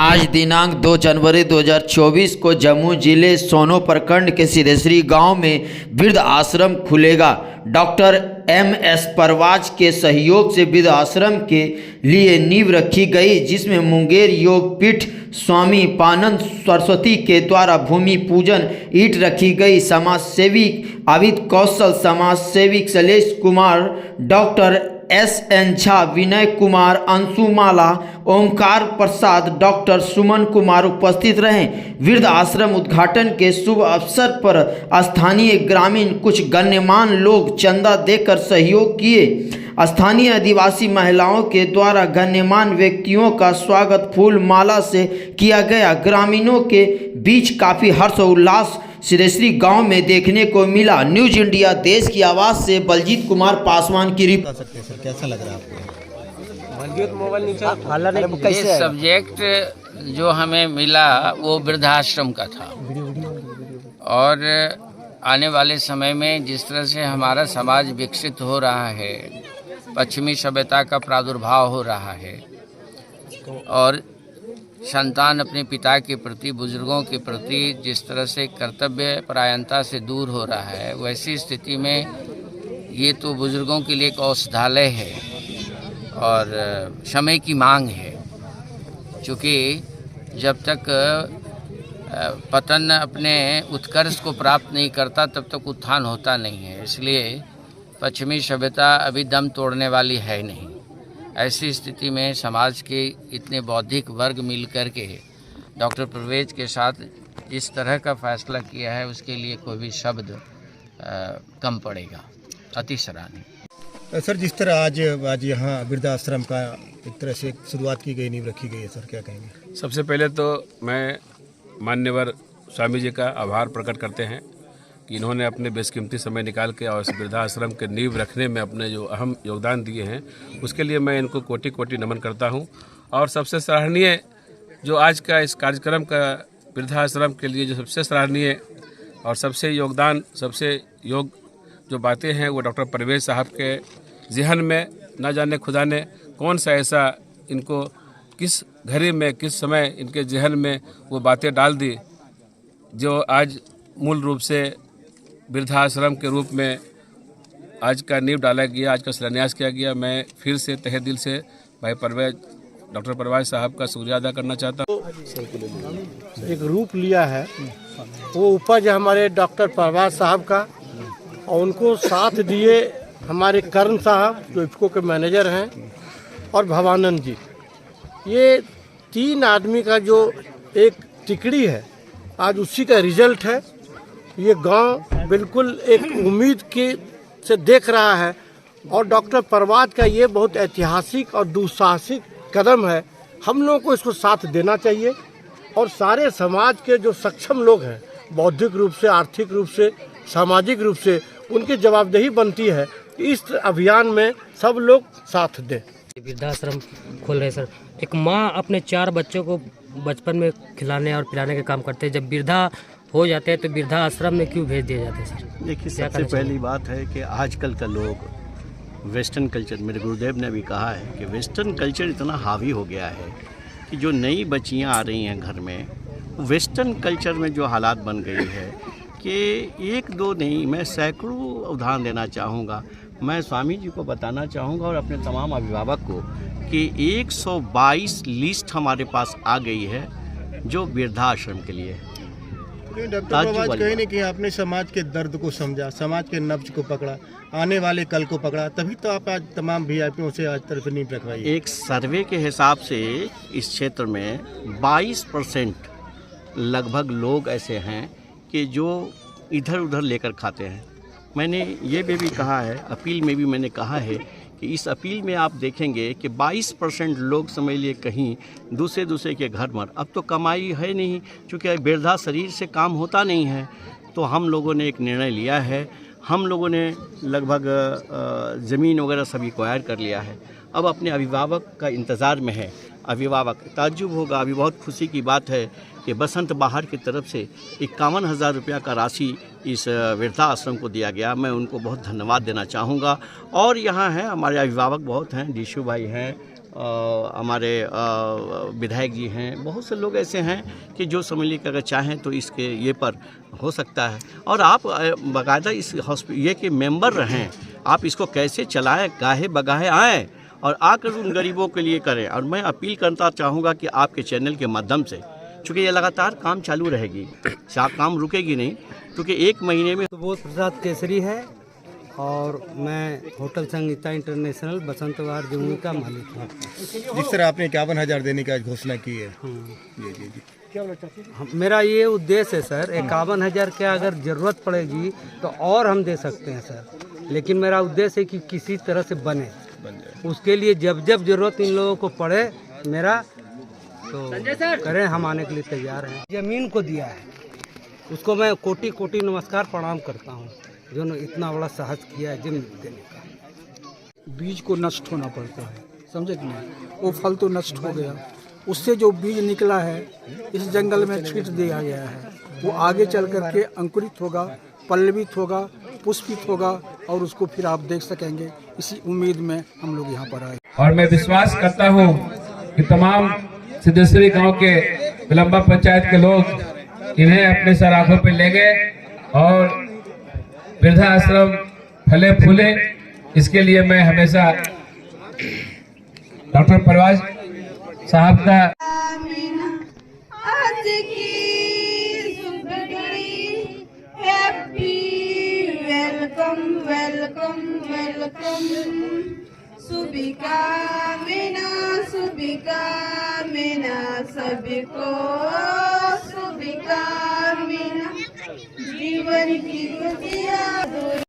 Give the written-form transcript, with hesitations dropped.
आज दिनांक 2 जनवरी 2024 को जम्मू जिले सोनो प्रखंड के सिद्धेश्वरी गांव में वृद्ध आश्रम खुलेगा। डॉक्टर MS परवाज के सहयोग से वृद्ध आश्रम के लिए नींव रखी गई, जिसमें मुंगेर योग पीठ स्वामी पानंद सरस्वती के द्वारा भूमि पूजन ईंट रखी गई। समाज सेवी आबिद कौशल, समाज सेविक शैलेश कुमार, डॉक्टर SN झा, विनय कुमार, अंशुमाला, ओमकार प्रसाद, डॉक्टर सुमन कुमार उपस्थित रहे। वृद्ध आश्रम उद्घाटन के शुभ अवसर पर स्थानीय ग्रामीण कुछ गण्यमान्य लोग चंदा देकर सहयोग किए। स्थानीय आदिवासी महिलाओं के द्वारा गण्यमान्य व्यक्तियों का स्वागत फूल माला से किया गया। ग्रामीणों के बीच काफ़ी हर्ष और उल्लास सिद्धेश्वरी गांव में देखने को मिला। न्यूज इंडिया देश की आवाज़ से बलजीत कुमार पासवान की रिपोर्ट। सर कैसा लग रहा है आपको? ये सब्जेक्ट जो हमें मिला वो वृद्धाश्रम का था, और आने वाले समय में जिस तरह से हमारा समाज विकसित हो रहा है, पश्चिमी सभ्यता का प्रादुर्भाव हो रहा है और संतान अपने पिता के प्रति, बुजुर्गों के प्रति जिस तरह से कर्तव्य परायणता से दूर हो रहा है, वैसी स्थिति में ये तो बुजुर्गों के लिए एक औषधालय है और समय की मांग है। क्योंकि जब तक पतन अपने उत्कर्ष को प्राप्त नहीं करता तब तक उत्थान होता नहीं है। इसलिए पश्चिमी सभ्यता अभी दम तोड़ने वाली है नहीं। ऐसी स्थिति में समाज के इतने बौद्धिक वर्ग मिल कर के डॉक्टर परवेज के साथ इस तरह का फैसला किया है, उसके लिए कोई भी शब्द कम पड़ेगा। अति सराहनीय। सर जिस तरह आज यहाँ वृद्धाश्रम का एक तरह से शुरुआत की गई, नींव रखी गई है, सर क्या कहेंगे? सबसे पहले तो मैं मान्यवर स्वामी जी का आभार प्रकट करते हैं कि इन्होंने अपने बेशकीमती समय निकाल के और इस वृद्धाश्रम के नींव रखने में अपने जो अहम योगदान दिए हैं, उसके लिए मैं इनको कोटि कोटि नमन करता हूं। और सबसे सराहनीय जो आज का इस कार्यक्रम का वृद्धाश्रम के लिए जो सबसे सराहनीय और सबसे योगदान, सबसे योग जो बातें हैं वो डॉक्टर परवेज साहब के जहन में न जाने खुदा ने कौन सा ऐसा इनको किस घड़ी में, किस समय इनके जहन में वो बातें डाल दी, जो आज मूल रूप से वृद्धाश्रम के रूप में आज का नींव डाला गया, आज का शिलान्यास किया गया। मैं फिर से तहे दिल से भाई परवेज, डॉक्टर परवेज साहब का शुक्रिया अदा करना चाहता हूँ। एक रूप लिया है, वो उपज हमारे डॉक्टर परवेज साहब का, और उनको साथ दिए हमारे कर्ण साहब जो इफ्को के मैनेजर हैं, और भवानंद जी। ये तीन आदमी का जो एक टिकड़ी है, आज उसी का रिजल्ट है। ये गांव बिल्कुल एक उम्मीद की से देख रहा है, और डॉक्टर परवाज का ये बहुत ऐतिहासिक और दुस्साहसिक कदम है। हम लोगों को इसको साथ देना चाहिए, और सारे समाज के जो सक्षम लोग हैं, बौद्धिक रूप से, आर्थिक रूप से, सामाजिक रूप से, उनकी जवाबदेही बनती है कि इस अभियान में सब लोग साथ दें। वृद्धाश्रम खोल रहे सर। एक माँ अपने 4 बच्चों को बचपन में खिलाने और पिलाने का काम करते हैं, जब वृद्धा हो जाते हैं तो वृद्धाश्रम में क्यों भेज दिए जाते हैं सर? देखिए, सबसे पहली बात है कि आजकल का लोग वेस्टर्न कल्चर, मेरे गुरुदेव ने भी कहा है कि वेस्टर्न कल्चर इतना हावी हो गया है कि जो नई बच्चियां आ रही हैं घर में, वेस्टर्न कल्चर में जो हालात बन गई है कि एक दो नहीं, मैं सैकड़ों उदाहरण देना चाहूँगा। मैं स्वामी जी को बताना चाहूँगा और अपने तमाम अभिभावक को कि 122 लिस्ट हमारे पास आ गई है जो वृद्धाश्रम के लिए है। डॉक्टर परवाज कहीं न कहीं आपने समाज के दर्द को समझा, समाज के नब्ज को पकड़ा, आने वाले कल को पकड़ा, तभी तो आप आज तमाम VIPों से आज तरफ नींव रखवाई। एक सर्वे के हिसाब से इस क्षेत्र में 22% लगभग लोग ऐसे हैं कि जो इधर उधर लेकर खाते हैं। मैंने ये भी कहा है, अपील में भी मैंने कहा है कि इस अपील में आप देखेंगे कि 22% लोग समझ लिए कहीं दूसरे के घर में। अब तो कमाई है नहीं, चूँकि वृद्धा शरीर से काम होता नहीं है, तो हम लोगों ने एक निर्णय लिया है। हम लोगों ने लगभग ज़मीन वगैरह सभी एक्वायर कर लिया है। अब अपने अभिभावक का इंतज़ार में है। अभिभावक ताज्जुब होगा, अभी बहुत खुशी की बात है कि बसंत बहार की तरफ से 51,000 रुपया का राशि इस वृद्धाश्रम को दिया गया। मैं उनको बहुत धन्यवाद देना चाहूँगा। और यहाँ हैं हमारे अभिभावक बहुत हैं, डीशू भाई हैं, हमारे विधायक जी हैं, बहुत से लोग ऐसे हैं कि जो समझ लीजिए कि अगर चाहें तो इसके ये पर हो सकता है। और आप बाकायदा इस ये कि मेंबर रहें, आप इसको कैसे चलाएं, गाहे बगाहे आएँ और आकर उन गरीबों के लिए करें। और मैं अपील करना चाहूँगा कि आपके चैनल के माध्यम से, चूँकि ये लगातार काम चालू रहेगी, काम रुकेगी नहीं, क्योंकि 1 महीने में। सुबोध प्रसाद केसरी है और मैं होटल संगीता इंटरनेशनल बसंतवार जमुई का मालिक हूँ। जिस तरह आपने 51,000 देने की आज घोषणा की है, जी। मेरा ये उद्देश्य है सर, 51,000 क्या अगर ज़रूरत पड़ेगी तो और हम दे सकते हैं सर, लेकिन मेरा उद्देश्य है कि किसी तरह से बन जाए। उसके लिए जब जब ज़रूरत इन लोगों को पड़े मेरा तो करें, हम आने के लिए तैयार हैं। ज़मीन को दिया है उसको मैं कोटि कोटि नमस्कार प्रणाम करता हूँ, जो ने इतना बड़ा साहस किया है जमीन देने का। बीज को नष्ट होना पड़ता है, समझे कि नहीं, वो फल तो नष्ट हो गया, उससे जो बीज निकला है इस जंगल में छींट दिया गया है, वो आगे चल कर के अंकुरित होगा, पल्लवित होगा, पुष्पित होगा और उसको फिर आप देख सकेंगे। इसी उम्मीद में हम लोग यहाँ पर आए और मैं विश्वास करता हूँ कि तमाम सिद्धेश्वरी गांव के विलंबा पंचायत के लोग इन्हें अपने सराखों पे लेंगे और वृद्धाश्रम फले फूले, इसके लिए मैं हमेशा डॉक्टर परवाज साहब का वेलकम शुभिकामना सबको शुभिकामना जीवन की खुशियाँ